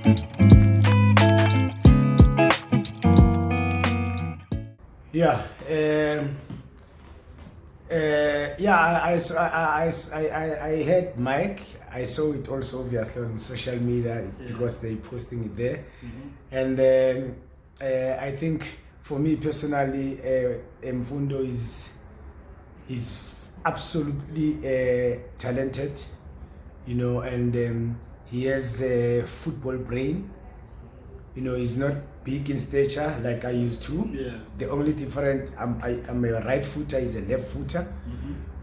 Yeah, I heard Mike. I saw it also obviously on social media because they posting it there, and I think for me personally, Mfundo is absolutely talented, and he has a football brain. He's not big in stature like I used to. Yeah. The only different, I'm a right footer, he's a left footer.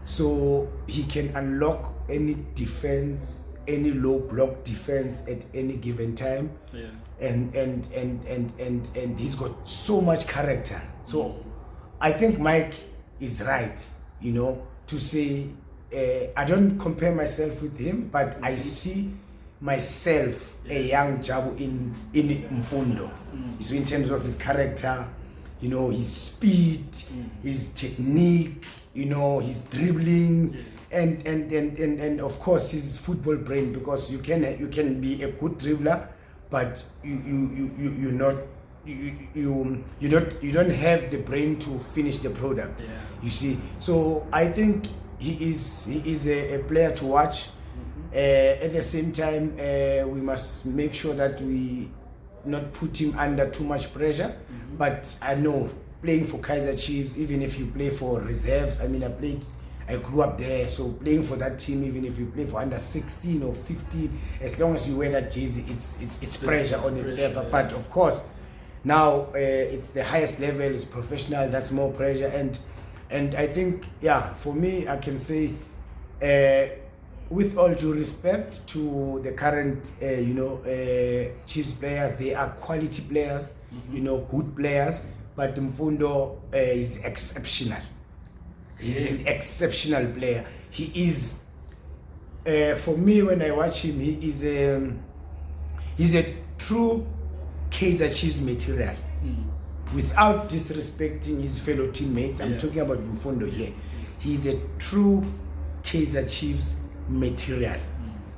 So he can unlock any defense, any low block defense at any given time. Yeah. And he's got so much character. So I think Mike is right, to say, I don't compare myself with him, but I see myself, a young Jabu in Mfundo. So in terms of his character, his speed, his technique, his dribbling, and of course his football brain, because you can be a good dribbler, but you don't have the brain to finish the product. Yeah. You see, so I think he is a player to watch. At the same time, we must make sure that we not put him under too much pressure. But I know playing for Kaizer Chiefs, even if you play for reserves, I grew up there, so playing for that team, even if you play for under 16 or 15, as long as you wear that jersey, it's pressure on itself. Yeah. But of course, now it's the highest level, it's professional, that's more pressure. And I think, for me, I can say, with all due respect to the current, Chiefs players, they are quality players, good players, but Mfundo is exceptional. He's an exceptional player. He is, for me, when I watch him, he's a true Kaizer Chiefs material. Without disrespecting his fellow teammates, I'm talking about Mfundo here. He's a true Kaizer Chiefs material.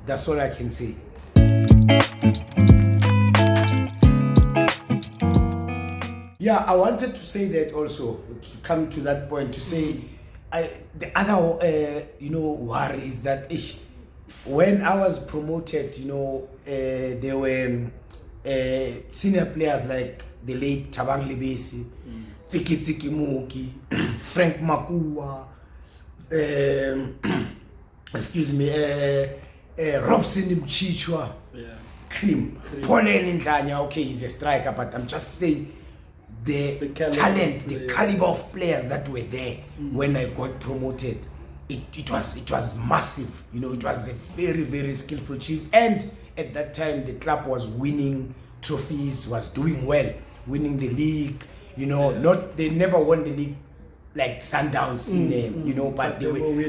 That's all I can say. Yeah, I wanted to say that also, to come to that point, to say the other worry is that when I was promoted, there were senior players like the late Tabang Lebesi, Tsiki Tsiki Muki, Frank Makua, excuse me, Robson Mchichwa, Cream, Pauline Ndlanya. Okay, he's a striker, but I'm just saying the talent, the caliber of players that were there when I got promoted. It was massive. It was a very, very skillful Chiefs, and at that time the club was winning trophies, was doing well, winning the league. They never won the league like Sundowns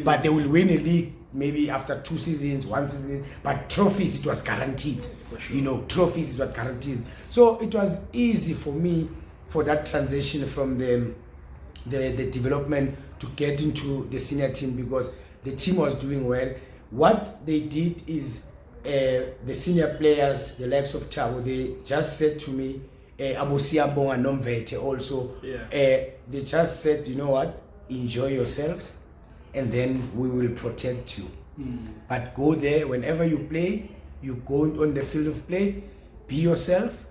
but they will win a league maybe after 2 seasons, 1 season, but trophies, it was guaranteed. Sure. Trophies, it was guaranteed. So it was easy for me for that transition from the development to get into the senior team, because the team was doing well. What they did is the senior players, the likes of Thabo, they just said to me, Abosia Bonga Nomvete also, they just said, you know what, enjoy yourselves, and then we will protect you. But go there, whenever you play, you go on the field of play, be yourself,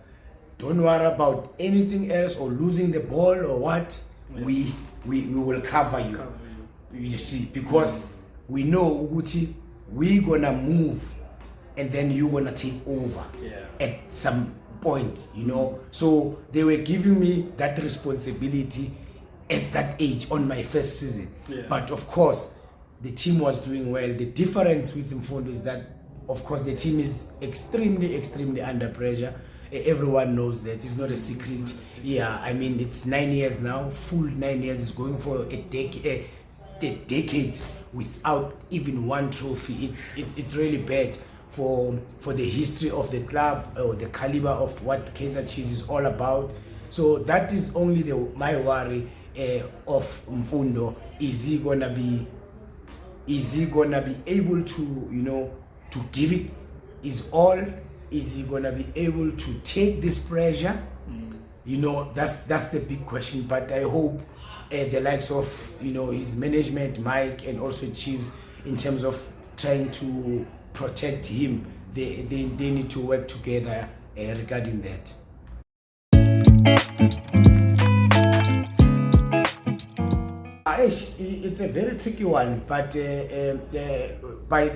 don't worry about anything else or losing the ball or what. We will cover you. You see, because we know Uguti, we're gonna move and then you're gonna take over at some point, So they were giving me that responsibility at that age on my first season. But of course, the team was doing well. The difference with Mfundo is that, of course, the team is extremely, extremely under pressure. Everyone knows that. It's not a secret. It's 9 years now, full 9 years. It's going for a decade without even one trophy. It's really bad for the history of the club, or the caliber of what Kaizer Chiefs is all about. So that is only my worry of Mfundo. Is he gonna be able to to give it his all, is he gonna be able to take this pressure? You know, that's the big question. But I hope the likes of, you know, his management, Mike, and also Chiefs, in terms of trying to protect him, they need to work together regarding that. It's a very tricky one, but by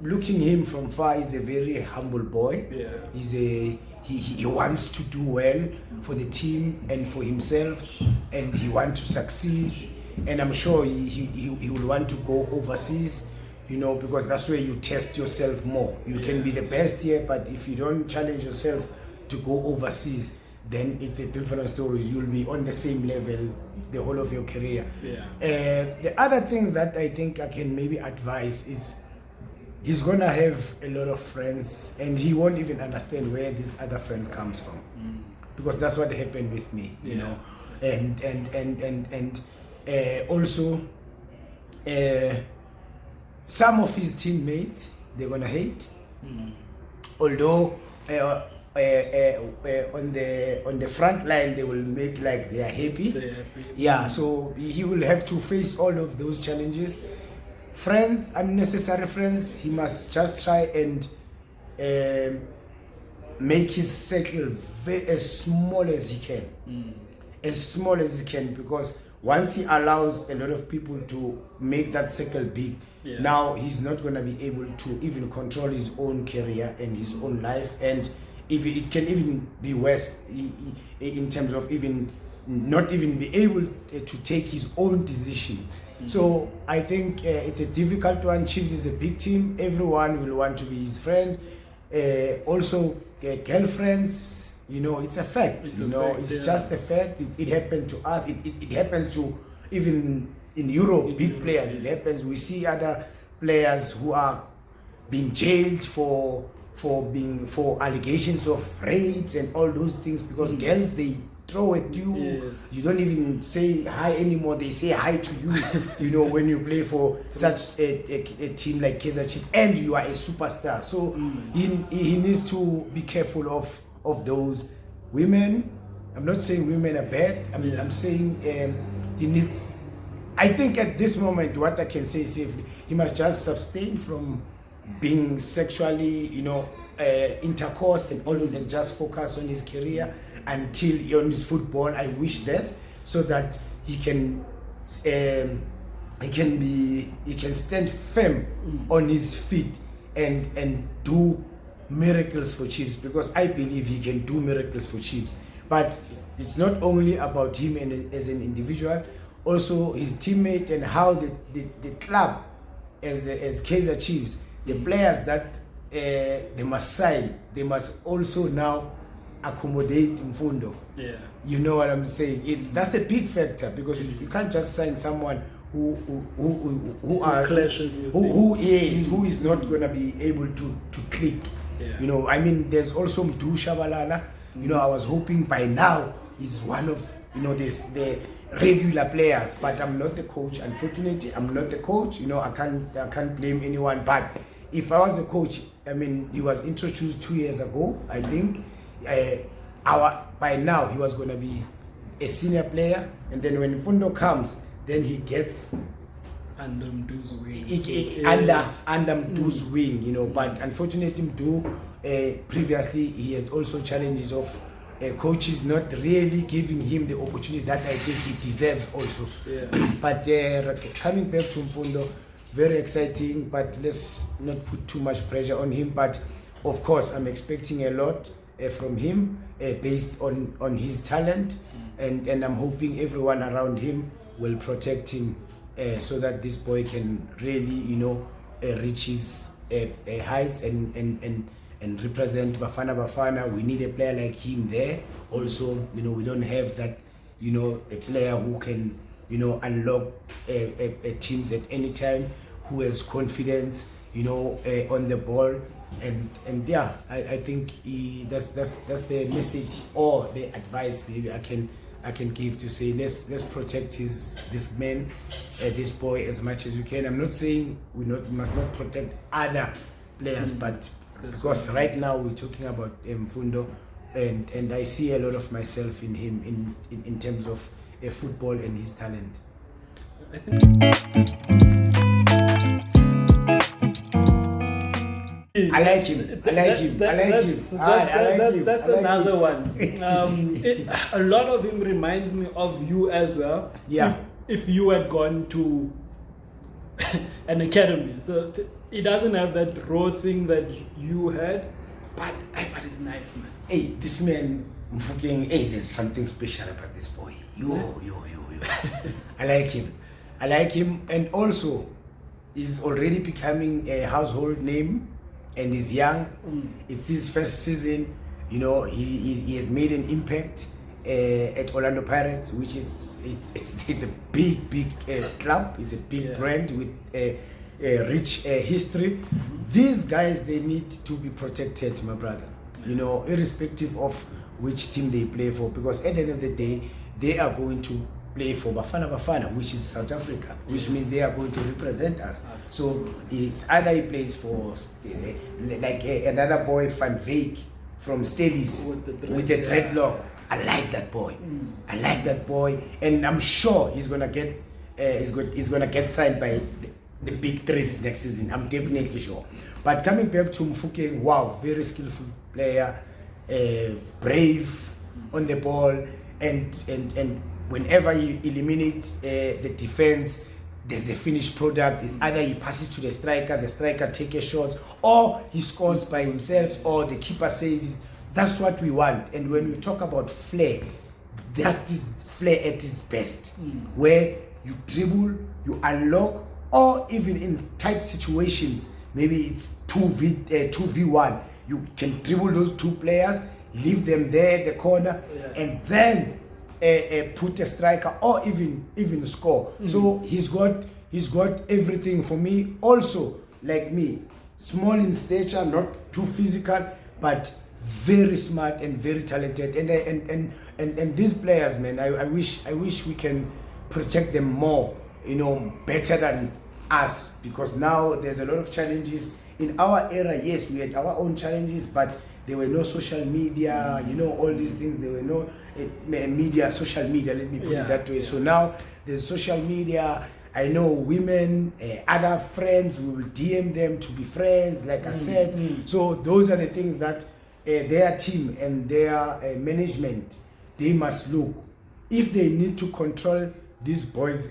looking him from far, he's a very humble boy. Yeah. He wants to do well for the team and for himself, and he wants to succeed. And I'm sure he will want to go overseas, you know, because that's where you test yourself more. You can be the best here, but if you don't challenge yourself to go overseas, then it's a different story. You'll be on the same level the whole of your career. The other things that I think I can maybe advise is he's gonna have a lot of friends, and he won't even understand where these other friends comes from, because that's what happened with me, you know. And also some of his teammates, they're gonna hate, although on the front line they will make like they are happy. Yeah, so he will have to face all of those challenges. Friends, unnecessary friends, he must just try and make his circle as small as he can. As small as he can, because once he allows a lot of people to make that circle big, now he's not going to be able to even control his own career and his own life, and if it can even be worse in terms of even not even be able to take his own decision. So I think it's a difficult one. Chiefs is a big team. Everyone will want to be his friend. Also, girlfriends, you know, it's a fact. It's just a fact. It happened to us. It happens to even in Europe, big players. It happens. We see other players who are being jailed for allegations of rapes and all those things, because girls, they throw at you. You don't even say hi anymore. They say hi to you. You know, when you play for such a team like Kaizer Chiefs and you are a superstar. So he needs to be careful of those women. I'm not saying women are bad. I mean, I'm saying he needs. I think at this moment, what I can say safely, he must just abstain from being sexually, you know, intercourse and all those, and just focus on his career until on his football. I wish that, so that he can stand firm on his feet and do miracles for Chiefs, because I believe he can do miracles for Chiefs. But it's not only about him as an individual, also his teammate, and how the club as Kaizer Chiefs, the players that they must sign, they must also now accommodate Mfundo. You know what I'm saying? That's a big factor, because you can't just sign someone who is not going to be able to click. You know, I mean, there's also Mdu Shabalala. You know, I was hoping by now he's one of, you know, the regular players, but I'm not the coach. Unfortunately, I'm not the coach. You know, I can't blame anyone. But if I was a coach, I mean, he was introduced 2 years ago, I think. By now he was going to be a senior player, and then when Mfundo comes, then he gets under Mdu's wing, you know. But unfortunately, Mdu, previously he had also challenges of coaches not really giving him the opportunities that I think he deserves also. But coming back to Mfundo, very exciting, but let's not put too much pressure on him. But of course, I'm expecting a lot from him based on his talent, and I'm hoping everyone around him will protect him so that this boy can really, you know, reach his heights and represent Bafana. We need a player like him there. Also, you know, we don't have that, you know, a player who can, you know, unlock teams at any time, who has confidence, you know, on the ball. And yeah, I think that's the message or the advice maybe I can give, to say let's protect this man, this boy, as much as we can. I'm not saying we must not protect other players, but Because right now we're talking about Mfundo, and I see a lot of myself in him in terms of football and his talent. I think I like him. That's another one. A lot of him reminds me of you as well. Yeah. If you had gone to an academy, so he doesn't have that raw thing that you had, but it's nice, man. Hey, this man Mofokeng. Hey, there's something special about this boy. Yo. I like him, and also he's already becoming a household name. And he's young. It's his first season. You know, he has made an impact at Orlando Pirates, which is it's a big club. It's a big brand with a rich history. These guys, they need to be protected, my brother. You know, irrespective of which team they play for, because at the end of the day, they are going to play for Bafana, which is South Africa, which means they are going to represent us. So it's either he plays for like another boy, Van Veek from Stelis with the dreadlock. I like that boy, and I'm sure he's gonna get signed by the big threes next season. I'm definitely sure. But coming back to Mofokeng, wow, very skillful player, brave on the ball, and whenever he eliminates the defense, there's a finished product. It's either he passes to the striker takes a shot, or he scores by himself, or the keeper saves. That's what we want. And when we talk about flair, that is flair at its best, where you dribble, you unlock, or even in tight situations, maybe it's 2v1, you can dribble those two players, leave them there at the corner, and then put a striker or even score. So he's got everything for me. Also, like me, small in stature, not too physical, but very smart and very talented. And these players, man, I wish we can protect them more, you know, better than us, because now there's a lot of challenges in our era. Yes, we had our own challenges, but there were no social media, you know, all these things. There were no social media, let me put it that way. So now there's social media. I know women, other friends, we will DM them to be friends, like I said. So those are the things that their team and their management, they must look. If they need to control these boys'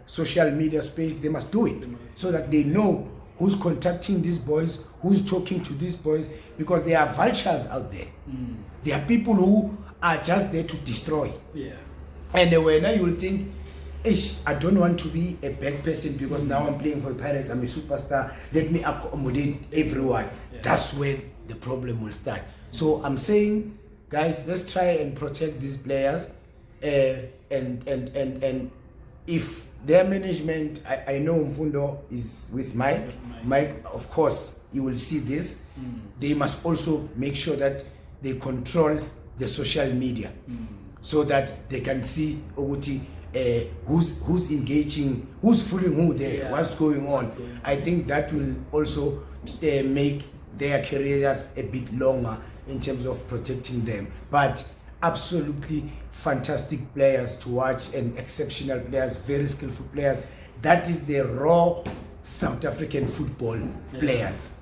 social media space, they must do it, so that they know who's contacting these boys, who's talking to these boys, because there are vultures out there. There are people who are just there to destroy. And when you will think, I don't want to be a bad person because now I'm playing for the Pirates, I'm a superstar, let me accommodate everyone. That's where the problem will start. So I'm saying, guys, let's try and protect these players, and if their management, I know Mfundo is with Mike, of course, you will see this. They must also make sure that they control the social media, so that they can see who's engaging, who's fooling who there, what's going on. I think that will also make their careers a bit longer in terms of protecting them. But absolutely fantastic players to watch, and exceptional players, very skillful players. That is the raw South African football players.